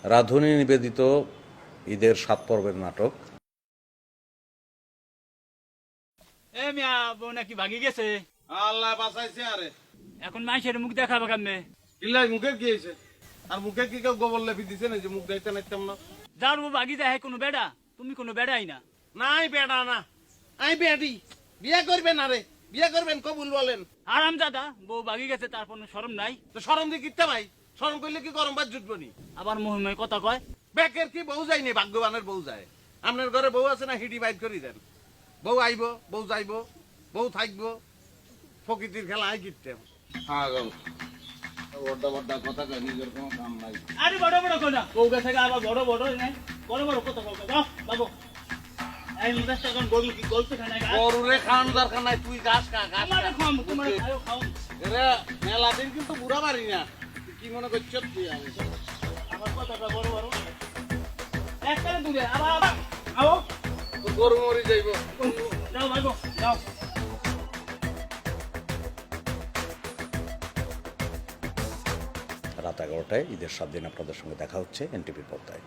রাঁধুনি নিবেদিত ঈদের 7 পর্বের নাটক। এ মিয়া বউ নাকি ভাগি গেছে। আল্লাহ বাঁচাইছে। আরে এখন মাইসের মুখ দেখাবে কেমনে? কিল্লাই মুখে কি হয়েছে? আর মুখে কি কেউ গোবর লেপি দিছে না যে মুখ দেখতে নাইতাম না? যার বউ ভাগি যায় কোনো বেড়া, তুমি কোনো বেড়াই না। নাই বেডা না, আই বেডি। বিয়ে করবেন? আরে বিয়ে করবেন কবুল বলেন। আরাম দাদা, বউ ভাগি গেছে তার কোনো শরম নাই। তো শরম দিয়ে কিত্তা ভাই, শরম করলে কি গরম ভাত জুটবো নি? আবার মহিময় কথা কয়। বেকের কি বউ যায়নি, ভাগ্যবানের বউ যায়। আপনার ঘরে বউ আছে না, হিডি বাইট করি দেন। বউ আইব, বউ যাইব, বউ থাকবো, প্রকৃতির খেলা আই কিনতে। বড্ডা বড্ডা কথা কয়, নিজের কোনো কাম নাই। আরে বড় বড় কথা বউ গেছে আবার বড় বড় নাই, বড় বড় কথা বলতে যাও বাবু। এই মুদাস এখন গরু কি গলতে খায় না? গরুরে খাওয়ান দরকার নাই, তুই ঘাস খা, ঘাস খা। আমারে খাও, তোমার খাও খাও। এরে মেলা দিন কিন্তু বুড়া পারি না, তুই কি মনে করছ তুই? আমি আমার কথাটা বড় বড় একটা দূরে আবার আও গরু মরি যাইব। যাও বাবু যাও। রাত 11টায় ঈদের 7 দিন আপনাদের সঙ্গে দেখা হচ্ছে এনটিভির পর্দায়।